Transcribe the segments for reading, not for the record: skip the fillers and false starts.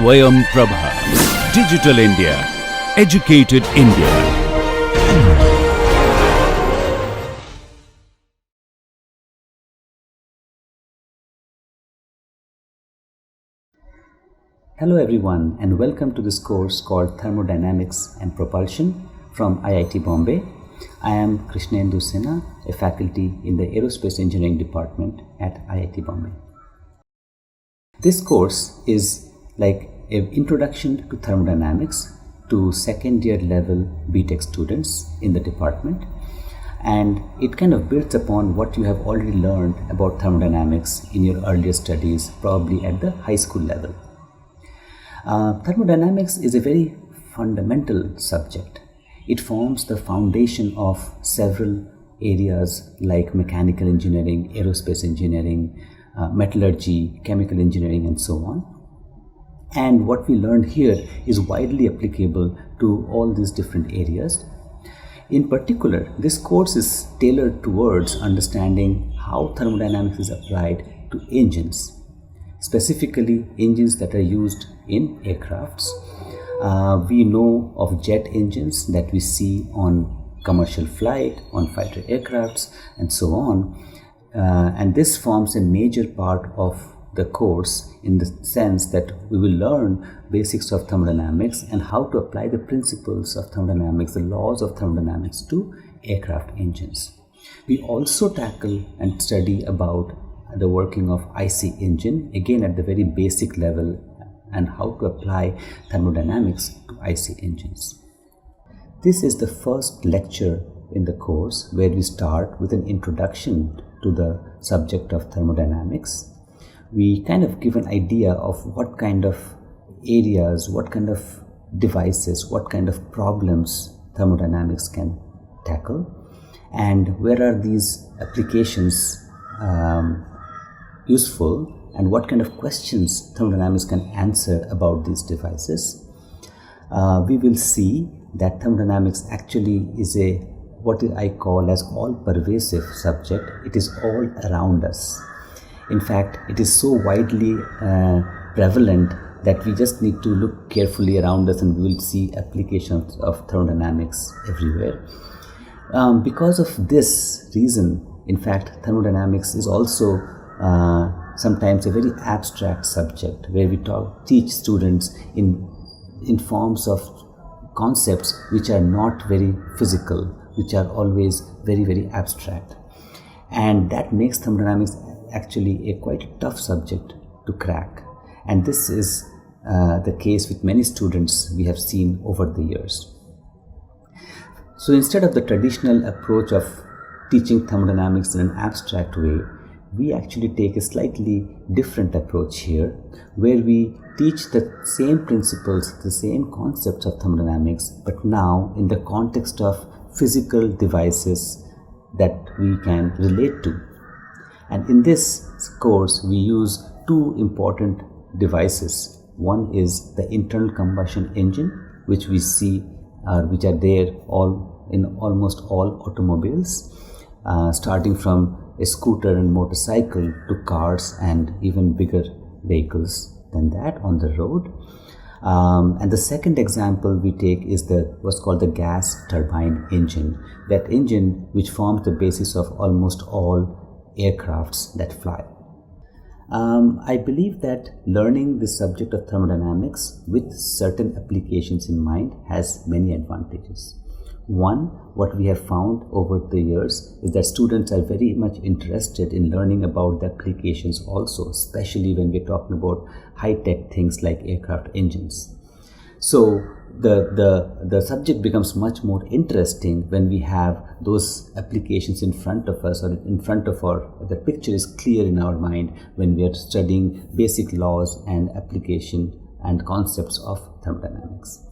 Swayam Prabha. Digital India. Educated India. Hello everyone, and welcome to this course called Thermodynamics and Propulsion from IIT Bombay. I am Krishnendu Sinha, a faculty in the Aerospace Engineering Department at IIT Bombay. This course is like an introduction to thermodynamics to second year level BTech students in the department, and it kind of builds upon what you have already learned about thermodynamics in your earlier studies, probably at the high school level. Thermodynamics is a very fundamental subject. It forms the foundation of several areas like mechanical engineering, aerospace engineering, metallurgy, chemical engineering, and so on. And what we learned here is widely applicable to all these different areas. In particular, this course is tailored towards understanding how thermodynamics is applied to engines, specifically engines that are used in aircrafts. We know of jet engines that we see on commercial flight, on fighter aircrafts, and so on. And this forms a major part of the course in the sense that we will learn basics of thermodynamics and how to apply the principles of thermodynamics, the laws of thermodynamics to aircraft engines. We also tackle and study about the working of IC engine, again at the very basic level, and how to apply thermodynamics to IC engines. This is the first lecture in the course where we start with an introduction to the subject of thermodynamics. We kind of give an idea of what kind of areas, what kind of devices, what kind of problems thermodynamics can tackle, and where are these applications useful, and what kind of questions thermodynamics can answer about these devices. We will see that thermodynamics actually is what I call as all-pervasive subject. It is all around us. In fact, it is so widely prevalent that we just need to look carefully around us and we will see applications of thermodynamics everywhere. Because of this reason, in fact, thermodynamics is also sometimes a very abstract subject where we teach students in forms of concepts which are not very physical, which are always very, very abstract. And that makes thermodynamics actually a quite tough subject to crack. And this is the case with many students we have seen over the years. So instead of the traditional approach of teaching thermodynamics in an abstract way, we actually take a slightly different approach here, where we teach the same principles, the same concepts of thermodynamics, but now in the context of physical devices that we can relate to. And in this course, we use two important devices. One is the internal combustion engine, which we see, which are there in almost all automobiles, starting from a scooter and motorcycle to cars and even bigger vehicles than that on the road. And the second example we take is what's called the gas turbine engine, that engine which forms the basis of almost all aircrafts that fly. I believe that learning the subject of thermodynamics with certain applications in mind has many advantages. One, what we have found over the years is that students are very much interested in learning about the applications also, especially when we're talking about high-tech things like aircraft engines. So the subject becomes much more interesting when we have those applications in front of us, or in front of the picture is clear in our mind when we are studying basic laws and application and concepts of thermodynamics.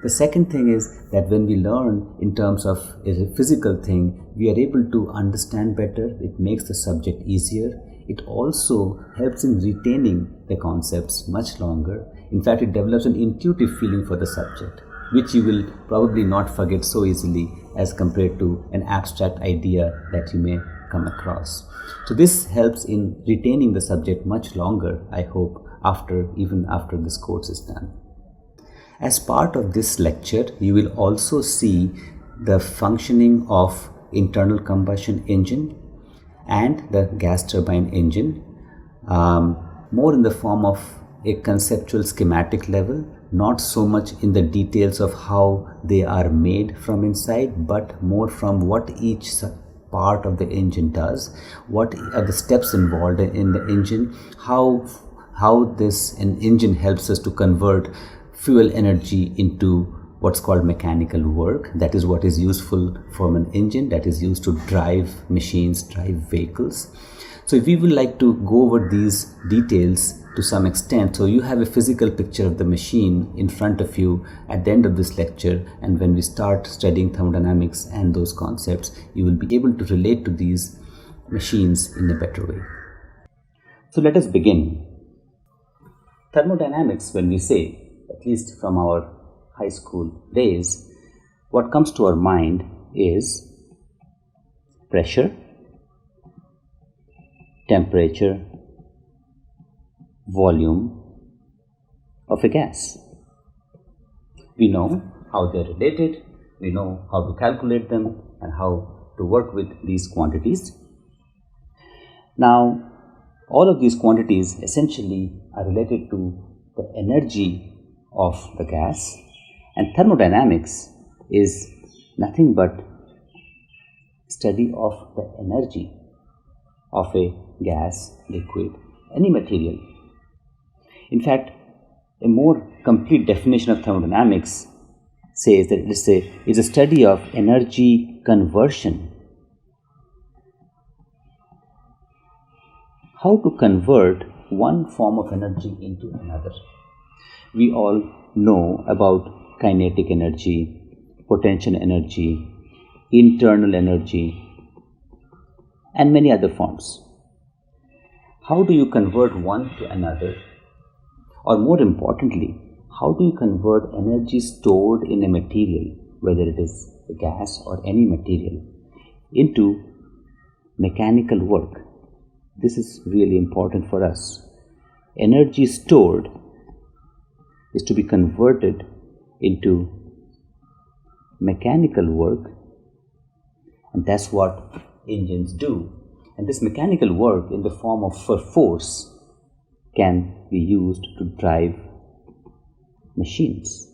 The second thing is that when we learn in terms of a physical thing, we are able to understand better. It makes the subject easier. It also helps in retaining the concepts much longer. In fact, it develops an intuitive feeling for the subject, which you will probably not forget so easily as compared to an abstract idea that you may come across. So this helps in retaining the subject much longer, I hope, even after this course is done. As part of this lecture, you will also see the functioning of internal combustion engine and the gas turbine engine, more in the form of a conceptual schematic level, not so much in the details of how they are made from inside, but more from what each part of the engine does, what are the steps involved in the engine, how an engine helps us to convert fuel energy into what's called mechanical work. That is what is useful from an engine that is used to drive machines, drive vehicles. So we would like to go over these details to some extent, so you have a physical picture of the machine in front of you at the end of this lecture, and when we start studying thermodynamics and those concepts, you will be able to relate to these machines in a better way. So let us begin. Thermodynamics, when we say, at least from our high school days, what comes to our mind is pressure, temperature, volume of a gas. We know how they are related, we know how to calculate them and how to work with these quantities. Now, all of these quantities essentially are related to the energy of the gas, and thermodynamics is nothing but study of the energy of a gas, liquid, any material. In fact, a more complete definition of thermodynamics says that it is a study of energy conversion. How to convert one form of energy into another. We all know about kinetic energy, potential energy, internal energy, and many other forms. How do you convert one to another? Or more importantly, how do you convert energy stored in a material, whether it is a gas or any material, into mechanical work? This is really important for us. Energy stored is to be converted into mechanical work, and that's what engines do. And this mechanical work in the form of force can be used to drive machines.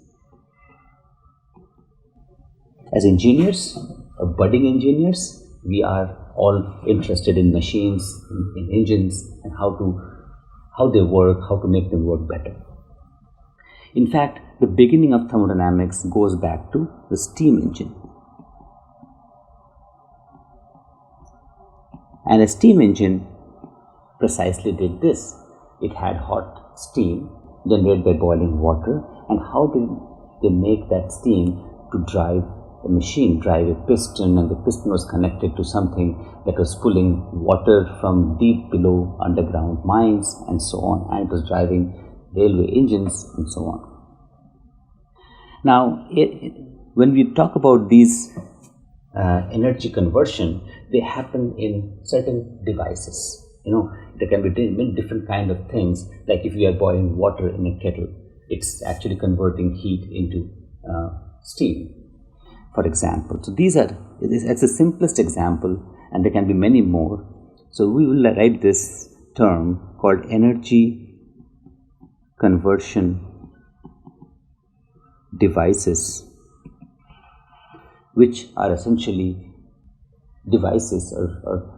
As engineers, or budding engineers, we are all interested in machines, in engines, and how they work, how to make them work better. In fact, the beginning of thermodynamics goes back to the steam engine. And a steam engine precisely did this. It had hot steam generated by boiling water, and how did they make that steam to drive a machine, drive a piston, and the piston was connected to something that was pulling water from deep below underground mines and so on, and it was driving railway engines and so on. Now, when we talk about these energy conversion, they happen in certain devices. There can be many different kind of things, like if you are boiling water in a kettle, it's actually converting heat into steam, for example. So that's the simplest example, and there can be many more. So we will write this term called energy conversion devices, which are essentially devices or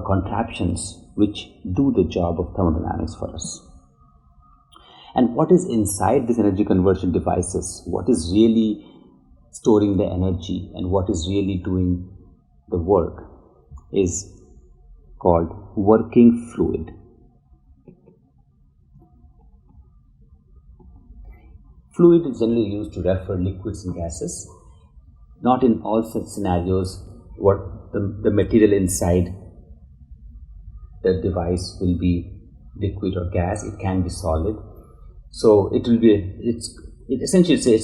contraptions which do the job of thermodynamics for us. And what is inside these energy conversion devices, what is really storing the energy and what is really doing the work, is called working fluid. Fluid is generally used to refer liquids and gases. Not in all such scenarios what the material inside the device will be liquid or gas. It can be solid. So it's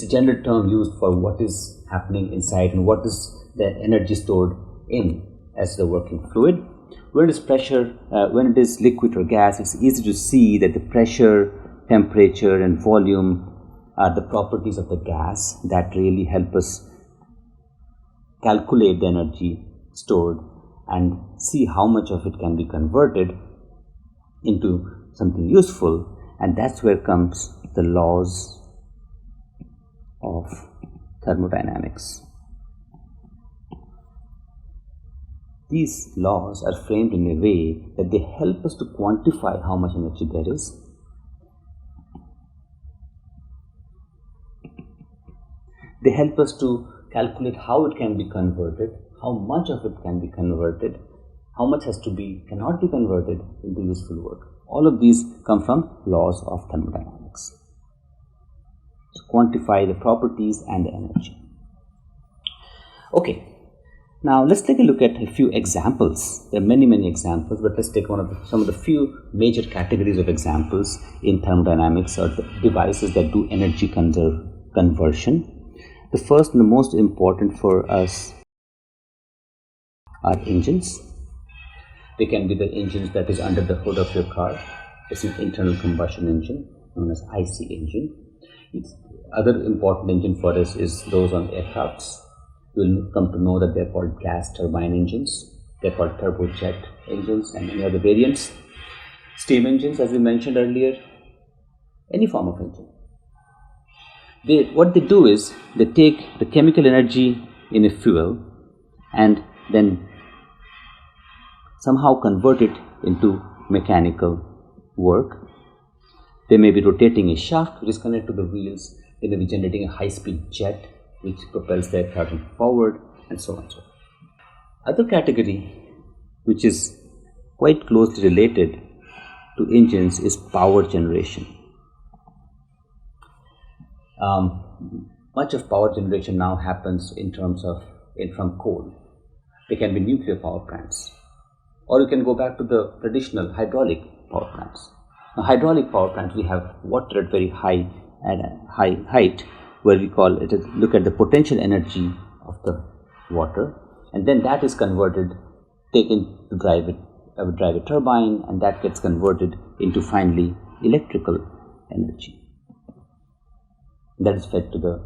a general term used for what is happening inside and what is the energy stored in as the working fluid. When it is liquid or gas, it's easy to see that the pressure temperature and volume are the properties of the gas that really help us calculate the energy stored and see how much of it can be converted into something useful, and that's where comes the laws of thermodynamics. These laws are framed in a way that they help us to quantify how much energy there is. They help us to calculate how it can be converted, how much of it can be converted, how much cannot be converted into useful work. All of these come from laws of thermodynamics. To quantify the properties and the energy. Okay, now let's take a look at a few examples. There are many examples, but let's take some of the few major categories of examples in thermodynamics, or the devices that do energy conversion. The first and the most important for us are engines. They can be the engines that is under the hood of your car. It's an internal combustion engine known as IC engine. Other important engine for us is those on aircrafts. You'll come to know that they're called gas turbine engines. They're called turbojet engines and many other variants. Steam engines, as we mentioned earlier, any form of engine. What they do is they take the chemical energy in a fuel and then somehow convert it into mechanical work. They may be rotating a shaft which is connected to the wheels. They may be generating a high-speed jet which propels the aircraft forward, and so on and so forth. Other category which is quite closely related to engines is power generation. Much of power generation now happens from coal. They can be nuclear power plants, or you can go back to the traditional hydraulic power plants. Now, hydraulic power plants, we have water at very high height, where we look at the potential energy of the water, and then that is taken to drive a turbine, and that gets converted into finally electrical energy. That is fed to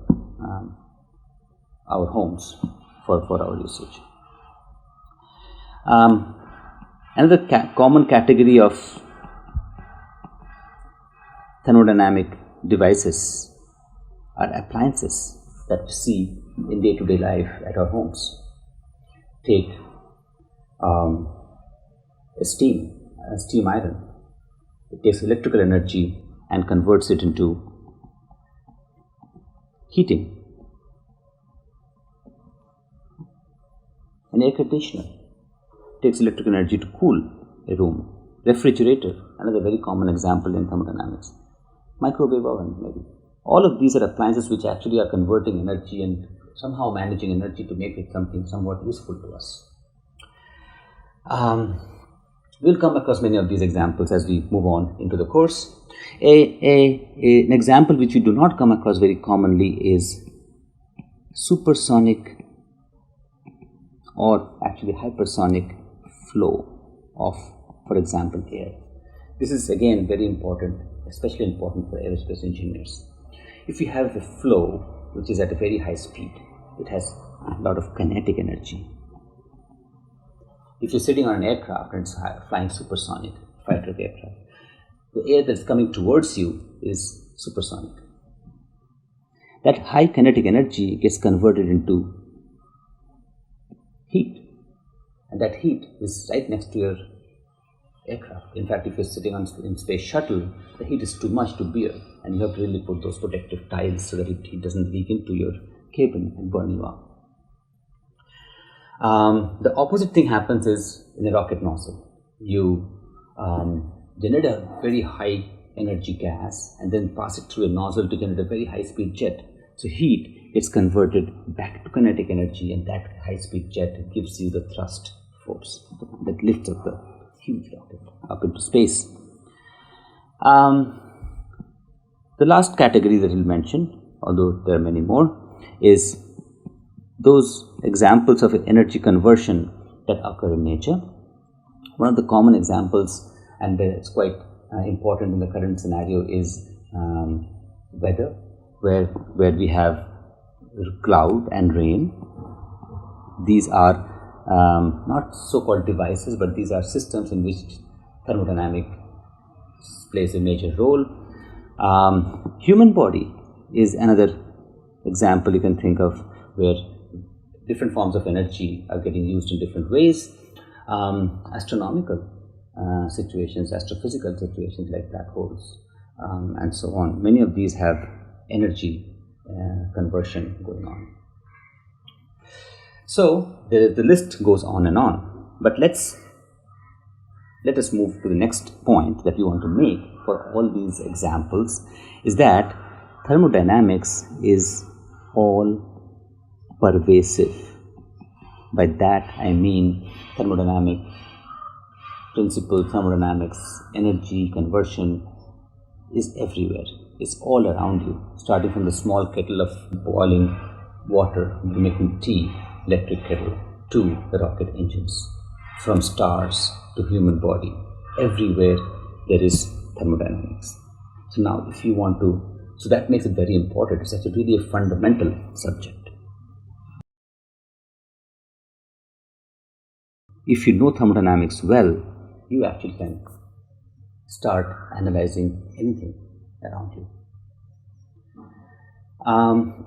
our homes for our usage. Another common category of thermodynamic devices are appliances that we see in day-to-day life at our homes. Take a steam iron. It takes electrical energy and converts it into heating. An air conditioner takes electrical energy to cool a room. Refrigerator, another very common example in thermodynamics. Microwave oven, maybe. All of these are appliances which actually are converting energy and somehow managing energy to make it something somewhat useful to us. We'll come across many of these examples as we move on into the course. An example which we do not come across very commonly is supersonic or actually hypersonic flow of, for example, air. This is again very important, especially important for aerospace engineers. If you have a flow which is at a very high speed, it has a lot of kinetic energy. If you're sitting on an aircraft and it's flying supersonic, fighter aircraft, the air that's coming towards you is supersonic. That high kinetic energy gets converted into heat, and that heat is right next to your aircraft. In fact, if you're sitting in space shuttle, the heat is too much to bear, and you have to really put those protective tiles so that heat doesn't leak into your cabin and burn you up. The opposite thing happens is in a rocket nozzle. You generate a very high energy gas and then pass it through a nozzle to generate a very high speed jet. So heat gets converted back to kinetic energy, and that high speed jet gives you the thrust force that lifts up the huge rocket up into space. The last category that we'll mention, although there are many more, is those examples of energy conversion that occur in nature. One of the common examples, and it's quite important in the current scenario, is weather, where we have cloud and rain. These are not so-called devices, but these are systems in which thermodynamics plays a major role. Human body is another example you can think of, where different forms of energy are getting used in different ways. Astronomical situations, astrophysical situations like black holes, and so on. Many of these have energy conversion going on. So the list goes on and on. But let us move to the next point that we want to make for all these examples, is that thermodynamics is all pervasive. By that I mean thermodynamic principle, thermodynamics, energy conversion is everywhere. It's all around you, starting from the small kettle of boiling water, making tea, electric kettle, to the rocket engines, from stars to human body. Everywhere there is thermodynamics. So now if you want to, so that makes it very important. It's actually really a fundamental subject. If you know thermodynamics well, you actually can start analyzing anything around you.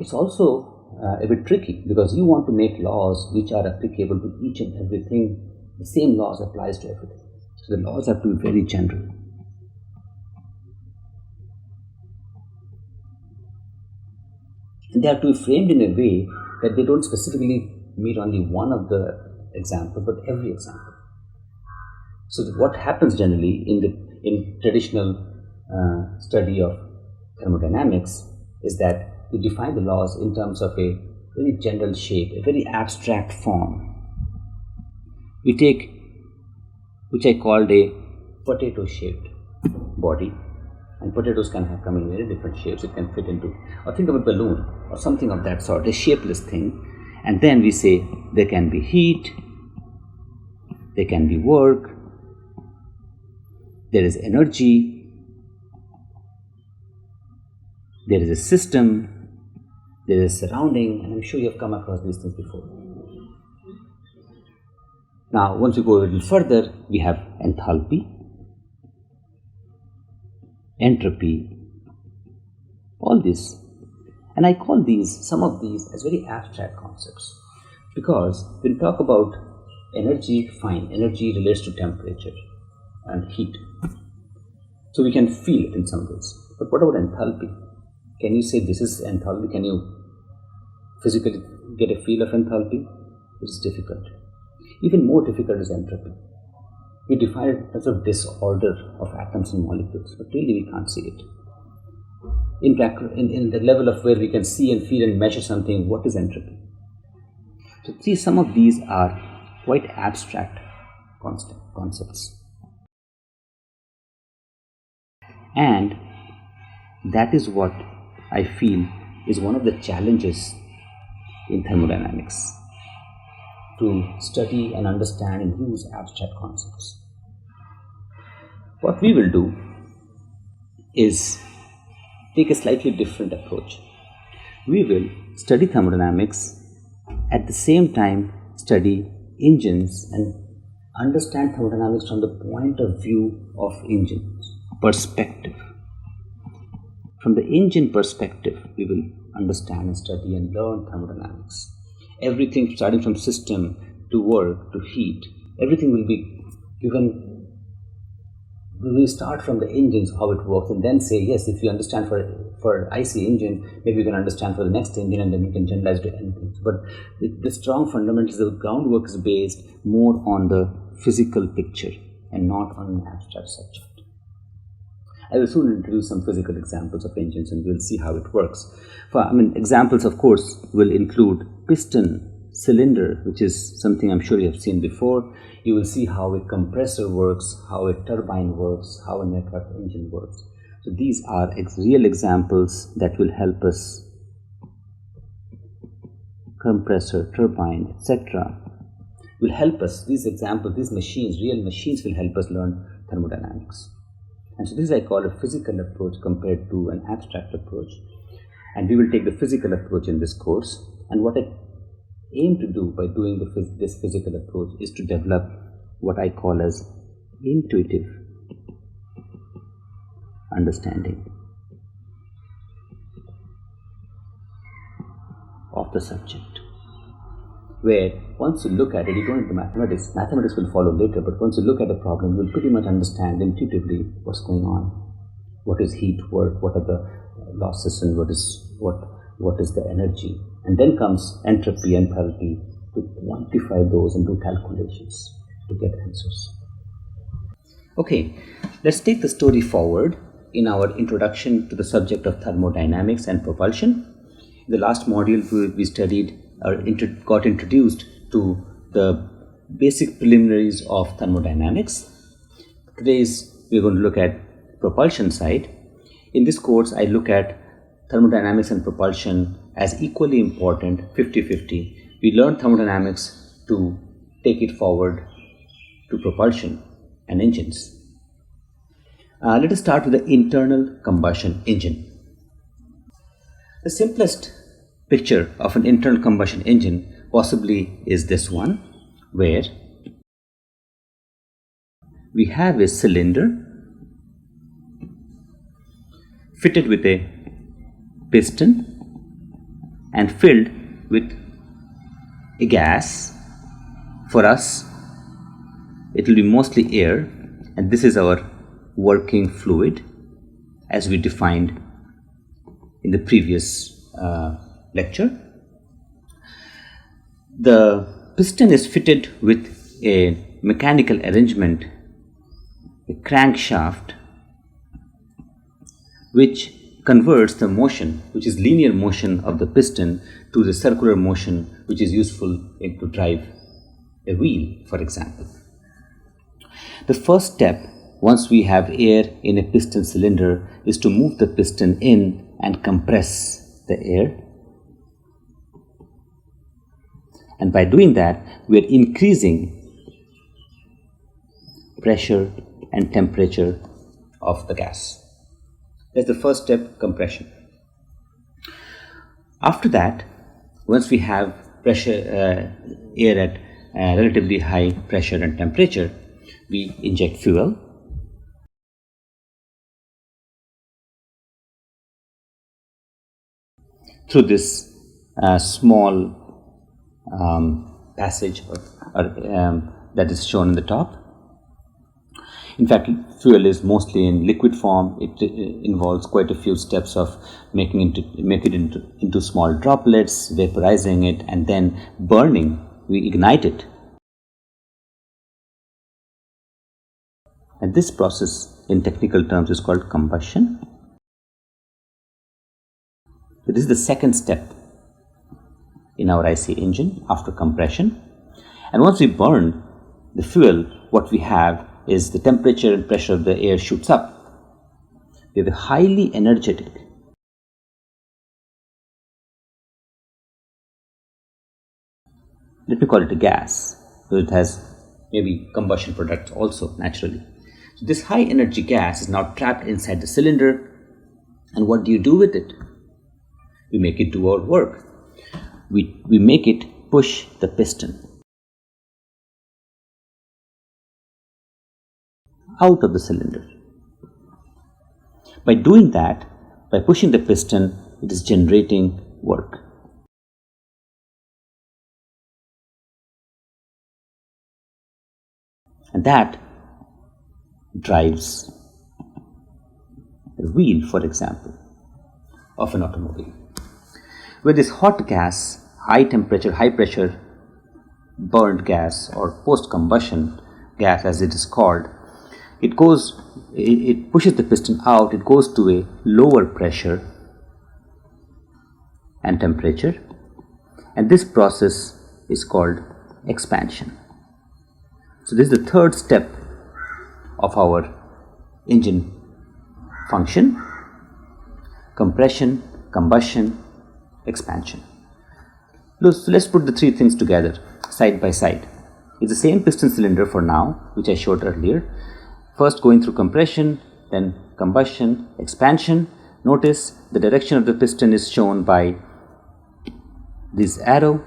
It's also a bit tricky, because you want to make laws which are applicable to each and everything. The same laws applies to everything. So the laws have to be very general. And they have to be framed in a way that they don't specifically meet only one of the examples, but every example. So what happens generally in traditional study of thermodynamics is that we define the laws in terms of a very general shape, a very abstract form. We take, which I called a potato-shaped body, and potatoes can come in very different shapes. It can fit into, or think of a balloon or something of that sort, a shapeless thing. And then we say there can be heat, there can be work, there is energy, there is a system, there is surrounding, and I'm sure you have come across these things before. Now, once we go a little further, we have enthalpy, entropy, all this. And I call some of these as very abstract concepts, because when we talk about energy, fine, energy relates to temperature and heat. So we can feel it in some ways. But what about enthalpy? Can you say this is enthalpy? Can you physically get a feel of enthalpy? It is difficult. Even more difficult is entropy. We define it as a disorder of atoms and molecules, but really we can't see it. In fact, in the level of where we can see and feel and measure something, what is entropy? So see, some of these are quite abstract concepts. And that is what I feel is one of the challenges in thermodynamics, to study and understand and use abstract concepts. What we will do is take a slightly different approach. We will study thermodynamics, at the same time study engines and understand thermodynamics from the point of view of engine perspective. From the engine perspective, we will understand and study and learn thermodynamics. Everything starting from system to work to heat, everything will be given. We will start from the engines, how it works, and then say, yes, if you understand for IC engine, maybe you can understand for the next engine, and then you can generalize to anything. But the strong fundamentals, the groundwork is based more on the physical picture and not on an abstract subject. I will soon introduce some physical examples of engines, and we'll see how it works. Examples, of course, will include piston, cylinder, which is something I'm sure you have seen before. You will see how a compressor works, how a turbine works, how an aircraft engine works. So these are real examples that will help us. Compressor, turbine, etc. will help us. These examples, these machines, real machines, will help us learn thermodynamics. And so this I call a physical approach compared to an abstract approach. And we will take the physical approach in this course. And what I aim to do by doing this physical approach is to develop what I call as intuitive understanding of the subject, where once you look at it, you don't need the mathematics will follow later, but once you look at the problem, you'll pretty much understand intuitively what's going on. What is heat work, what are the losses, and what is the energy. And then comes entropy, enthalpy, to quantify those and do calculations to get answers. Okay, let's take the story forward in our introduction to the subject of thermodynamics and propulsion. In the last module, we studied or got introduced to the basic preliminaries of thermodynamics. Today we're going to look at propulsion side. In this course, I look at thermodynamics and propulsion as equally important, 50-50. We learn thermodynamics to take it forward to propulsion and engines. Let us start with the internal combustion engine. The simplest picture of an internal combustion engine possibly is this one, where we have a cylinder fitted with a piston and filled with a gas. For us, it will be mostly air, and this is our working fluid as we defined in the previous lecture. The piston is fitted with a mechanical arrangement, a crankshaft, which converts the motion, which is linear motion of the piston, to the circular motion which is useful to drive a wheel, for example. The first step, once we have air in a piston cylinder, is to move the piston in and compress the air. And by doing that, we are increasing pressure and temperature of the gas. That's the first step, compression. After that, once we have pressure, air at relatively high pressure and temperature, we inject fuel. Through this small passage that is shown in the top. In fact, fuel is mostly in liquid form. It involves quite a few steps of making it into small droplets, vaporizing it, and then burning. We ignite it. And this process, in technical terms, is called combustion. So this is the second step in our IC engine after compression. And once we burn the fuel, what we have is the temperature and pressure of the air shoots up. We have a highly energetic, let me call it a gas, so it has maybe combustion products also naturally. So this high energy gas is now trapped inside the cylinder, and what do you do with it? We make it do our work. We make it push the piston out of the cylinder. By doing that, by pushing the piston, it is generating work. And that drives a wheel, for example, of an automobile. Where this hot gas, high temperature, high pressure burned gas, or post-combustion gas as it is called, it pushes the piston out, it goes to a lower pressure and temperature, and this process is called expansion. So this is the third step of our engine function: compression, combustion, expansion. So let's put the three things together side by side. It's the same piston cylinder for now, which I showed earlier. First going through compression, then combustion, expansion. Notice the direction of the piston is shown by this arrow,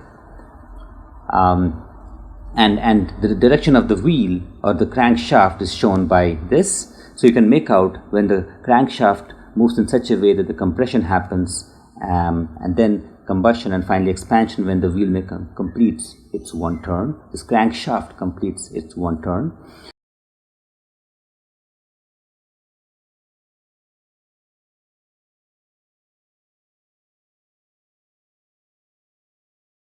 and the direction of the wheel or the crankshaft is shown by this. So you can make out when the crankshaft moves in such a way that the compression happens, and then combustion, and finally expansion when the wheel completes its one turn. This crankshaft completes its one turn.